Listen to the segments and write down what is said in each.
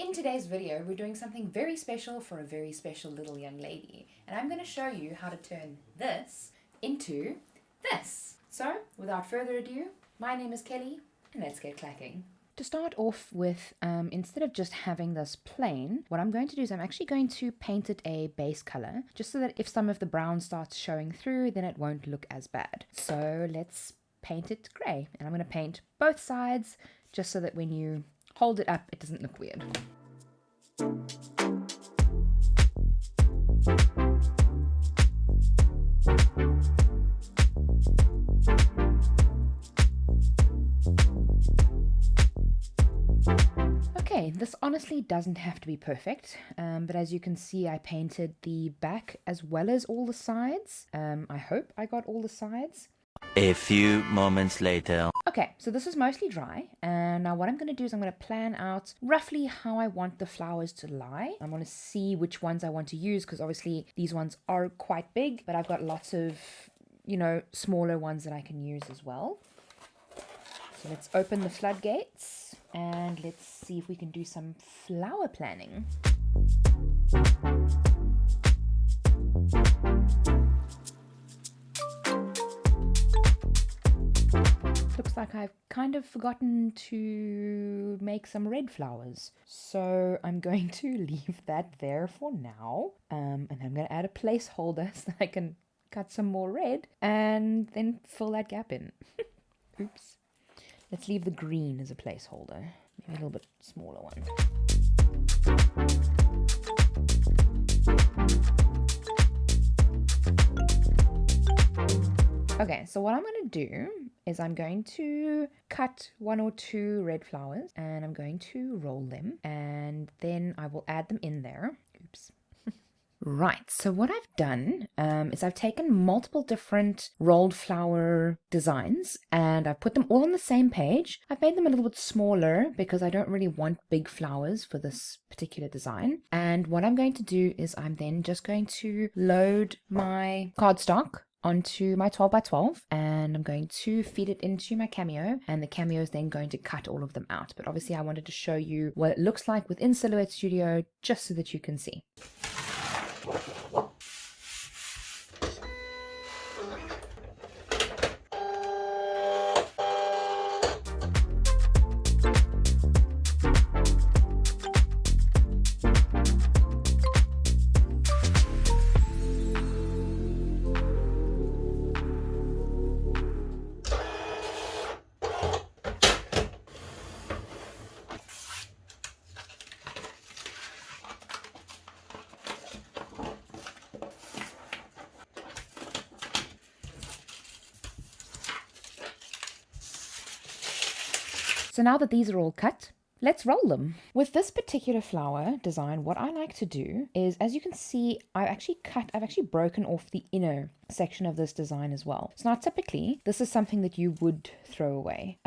In today's video, we're doing something very special for a very special little young lady. And I'm going to show you how to turn this into this. So, without further ado, my name is Kelly, and let's get clacking. To start off with, instead of just having this plain, what I'm going to do is I'm actually going to paint it a base color, just so that if some of the brown starts showing through, then it won't look as bad. So let's paint it gray. And I'm going to paint both sides, just so that when you hold it up, it doesn't look weird. Okay, this honestly doesn't have to be perfect, but as you can see, I painted the back as well as all the sides. I hope I got all the sides. A few moments later. Okay, so this is mostly dry, and now what I'm going to do is I'm going to plan out roughly how I want the flowers to lie. I want to see which ones I want to use, because obviously these ones are quite big, but I've got lots of, smaller ones that I can use as well. So let's open the floodgates, and let's see if we can do some flower planning. Looks like I've kind of forgotten to make some red flowers. So I'm going to leave that there for now. And I'm going to add a placeholder so that I can cut some more red and then fill that gap in. Oops. Let's leave the green as a placeholder. Maybe a little bit smaller one. Okay, so what I'm going to do is I'm going to cut 1 or 2 red flowers and I'm going to roll them and then I will add them in there. Oops. Right, so what I've done is I've taken multiple different rolled flower designs and I've put them all on the same page. I've made them a little bit smaller because I don't really want big flowers for this particular design. And what I'm going to do is I'm then just going to load my cardstock onto my 12 by 12 and I'm going to feed it into my Cameo, and the Cameo is then going to cut all of them out. But obviously I wanted to show you what it looks like within Silhouette Studio just so that you can see. So now that these are all cut, let's roll them. With this particular flower design, what I like to do is, as you can see, I've actually broken off the inner section of this design as well. So now typically, this is something that you would throw away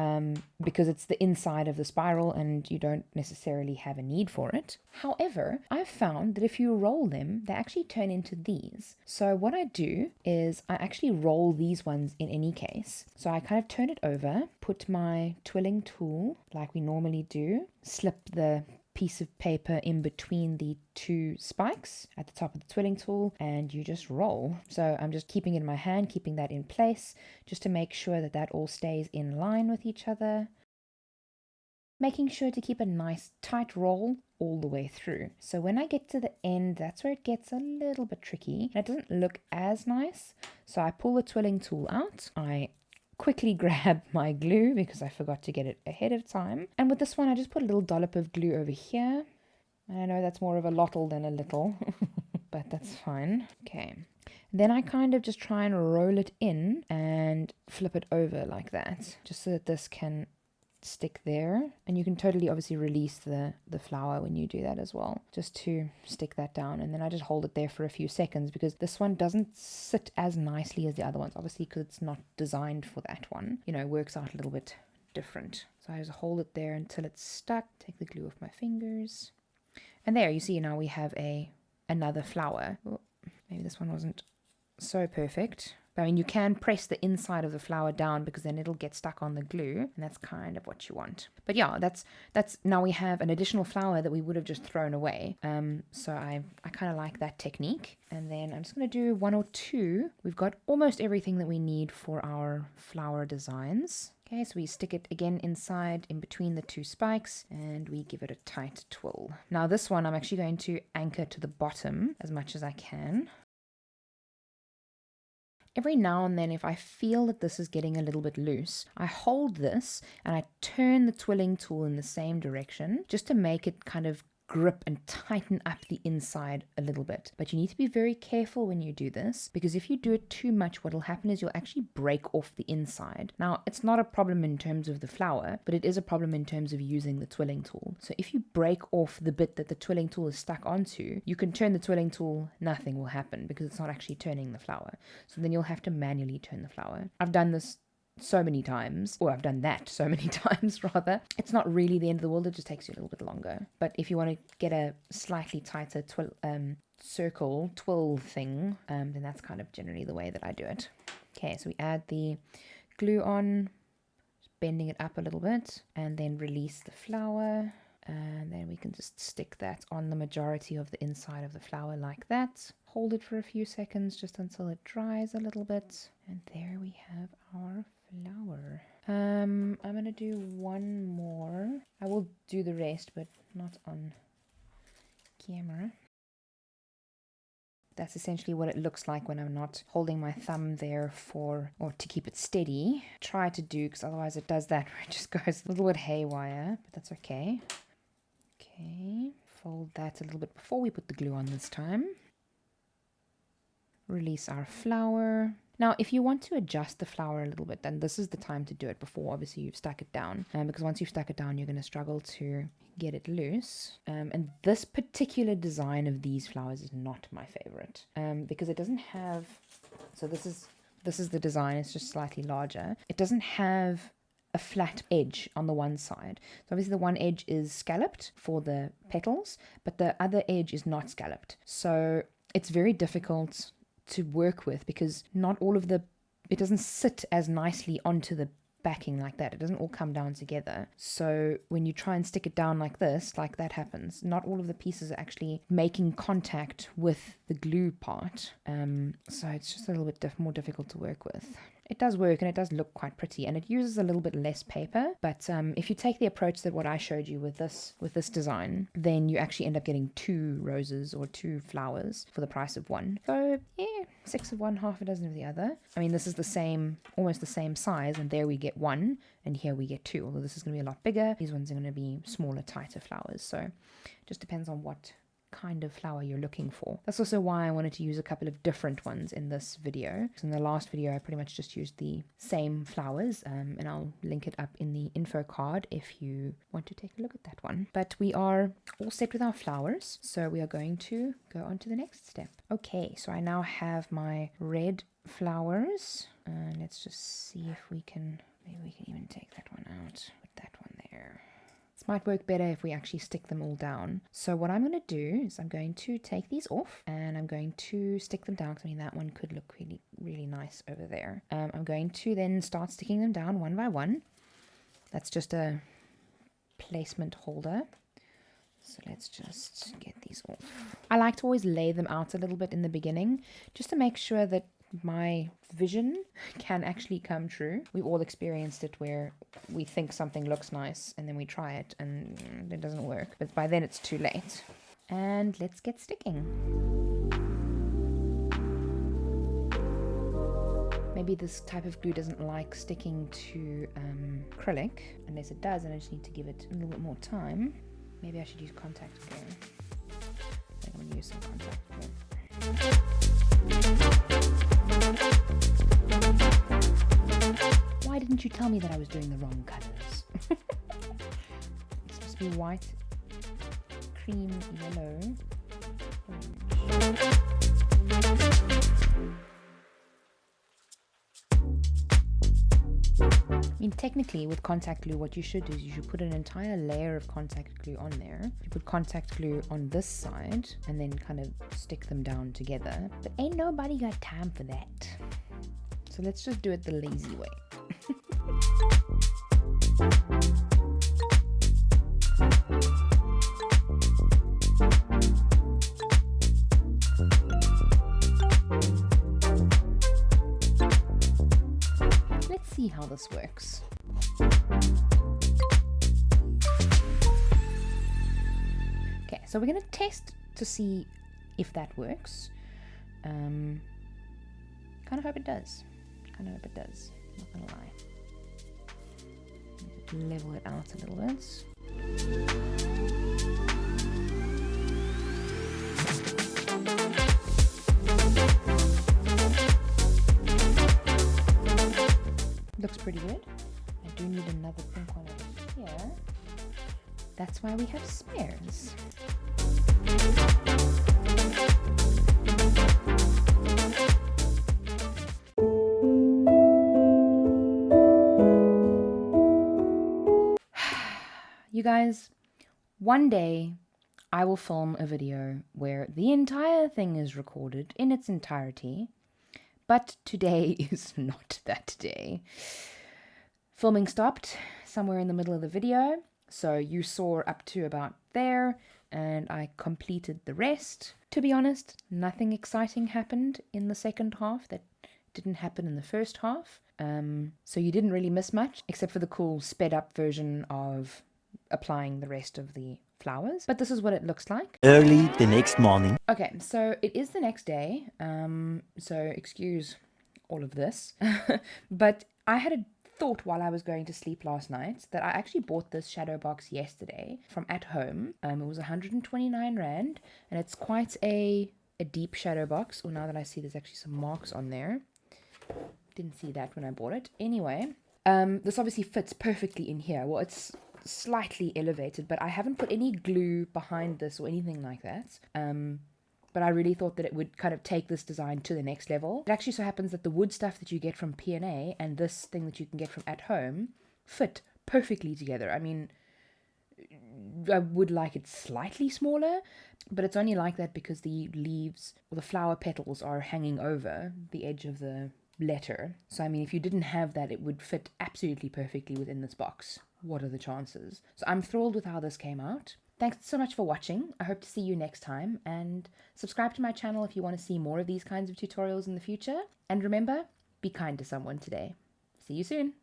because it's the inside of the spiral and you don't necessarily have a need for it. However, I've found that if you roll them, they actually turn into these. So what I do is I actually roll these ones in any case. So I kind of turn it over, put my twirling tool like we normally do, slip the piece of paper in between the 2 spikes at the top of the twirling tool, and you just roll. So I'm just keeping it in my hand, keeping that in place just to make sure that that all stays in line with each other. Making sure to keep a nice tight roll all the way through. So when I get to the end, that's where it gets a little bit tricky. It doesn't look as nice. So I pull the twirling tool out. I quickly grab my glue because I forgot to get it ahead of time. And with this one, I just put a little dollop of glue over here. I know that's more of a lottle than a little, but that's fine. Okay. Then I kind of just try and roll it in and flip it over like that, just so that this can stick there. And you can totally obviously release the flower when you do that as well, just to stick that down. And then I just hold it there for a few seconds because this one doesn't sit as nicely as the other ones, obviously, because it's not designed for that one. It works out a little bit different. So I just hold it there until it's stuck, take the glue off my fingers, and there you see now we have another flower. Oh, maybe this one wasn't so perfect, I mean, you can press the inside of the flower down because then it'll get stuck on the glue, and that's kind of what you want. But yeah, that's now we have an additional flower that we would have just thrown away. So I kind of like that technique. And then I'm just going to do 1 or 2. We've got almost everything that we need for our flower designs. Okay, so we stick it again inside in between the 2 spikes and we give it a tight twirl. Now this one I'm actually going to anchor to the bottom as much as I can. Every now and then, if I feel that this is getting a little bit loose, I hold this and I turn the twirling tool in the same direction just to make it kind of grip and tighten up the inside a little bit. But you need to be very careful when you do this, because if you do it too much, what will happen is you'll actually break off the inside. Now, it's not a problem in terms of the flower, but it is a problem in terms of using the twirling tool. So if you break off the bit that the twirling tool is stuck onto, you can turn the twirling tool, nothing will happen because it's not actually turning the flower. So then you'll have to manually turn the flower. I've done this so many times, or I've done that so many times rather. It's not really the end of the world, it just takes you a little bit longer. But if you want to get a slightly tighter circle twill thing, then that's kind of generally the way that I do it. Okay, so we add the glue on, just bending it up a little bit, and then release the flower. And then we can just stick that on the majority of the inside of the flower like that. Hold it for a few seconds just until it dries a little bit. And there we have our flower. I'm going to do one more. I will do the rest, but not on camera. That's essentially what it looks like when I'm not holding my thumb there or to keep it steady. Try to do, because otherwise it does that where it just goes a little bit haywire, but that's okay. Okay, fold that a little bit before we put the glue on this time. Release our flower. Now, if you want to adjust the flower a little bit, then this is the time to do it before obviously you've stuck it down. Because once you've stuck it down, you're going to struggle to get it loose. And this particular design of these flowers is not my favorite. Because it doesn't have... So this is the design, it's just slightly larger. It doesn't have a flat edge on the one side. So obviously the one edge is scalloped for the petals, but the other edge is not scalloped. So it's very difficult to work with because not all of it doesn't sit as nicely onto the backing like that. It doesn't all come down together. So when you try and stick it down like this, like that happens, not all of the pieces are actually making contact with the glue part. So it's just a little bit more difficult to work with. It does work and it does look quite pretty, and it uses a little bit less paper, but if you take the approach that what I showed you with this design, then you actually end up getting 2 roses or 2 flowers for the price of 1. So yeah, 6 of one, half a dozen of the other. I mean, this is the same, almost the same size, and there we get 1 and here we get 2, although this is going to be a lot bigger. These ones are going to be smaller, tighter flowers. So it just depends on what kind of flower you're looking for. That's also why I wanted to use a couple of different ones in this video. So in the last video I pretty much just used the same flowers, and I'll link it up in the info card if you want to take a look at that one. But we are all set with our flowers, so we are going to go on to the next step. Okay, so I now have my red flowers, and let's just see if we can, maybe we can even take that one out, put that one there. This might work better if we actually stick them all down. So what I'm going to do is I'm going to take these off and I'm going to stick them down, because I mean that one could look really, really nice over there. I'm going to then start sticking them down one by one. That's just a placement holder. So let's just get these off. I like to always lay them out a little bit in the beginning, just to make sure that my vision can actually come true. We've all experienced it where we think something looks nice and then we try it and it doesn't work. But by then it's too late. And let's get sticking. Maybe this type of glue doesn't like sticking to acrylic. Unless it does, and I just need to give it a little bit more time. Maybe I should use contact glue. I think I'm going to use some contact glue. Why didn't you tell me that I was doing the wrong colors? It's supposed to be white, cream, yellow, orange. I mean, technically with contact glue, what you should do is you should put an entire layer of contact glue on there. You put contact glue on this side and then kind of stick them down together. But ain't nobody got time for that. So let's just do it the lazy way. Let's see how this works. Okay, so we're going to test to see if that works. Kind of hope it does. Not gonna lie. Level it out a little bit. Looks pretty good. I do need another pink one over here. That's why we have spares. You guys, one day I will film a video where the entire thing is recorded in its entirety, but today is not that day. Filming stopped somewhere in the middle of the video, so you saw up to about there, and I completed the rest. To be honest, nothing exciting happened in the second half that didn't happen in the first half, so you didn't really miss much, except for the cool sped up version of applying the rest of the flowers. But this is what it looks like. Early the next morning. Okay, so it is the next day, so excuse all of this. But I had a thought while I was going to sleep last night that I actually bought this shadow box yesterday from At Home. It was 129 Rand, and it's quite a deep shadow box. Oh, now that I see there's actually some marks on there. Didn't see that when I bought it. Anyway, this obviously fits perfectly in here. Well, it's slightly elevated, but I haven't put any glue behind this or anything like that. But I really thought that it would kind of take this design to the next level. It actually so happens that the wood stuff that you get from P&A and this thing that you can get from At Home fit perfectly together. I mean, I would like it slightly smaller, but it's only like that because the leaves or the flower petals are hanging over the edge of the letter. So I mean, if you didn't have that, it would fit absolutely perfectly within this box. What are the chances? So I'm thrilled with how this came out. Thanks so much for watching. I hope to see you next time, and subscribe to my channel if you want to see more of these kinds of tutorials in the future. And remember, be kind to someone today. See you soon.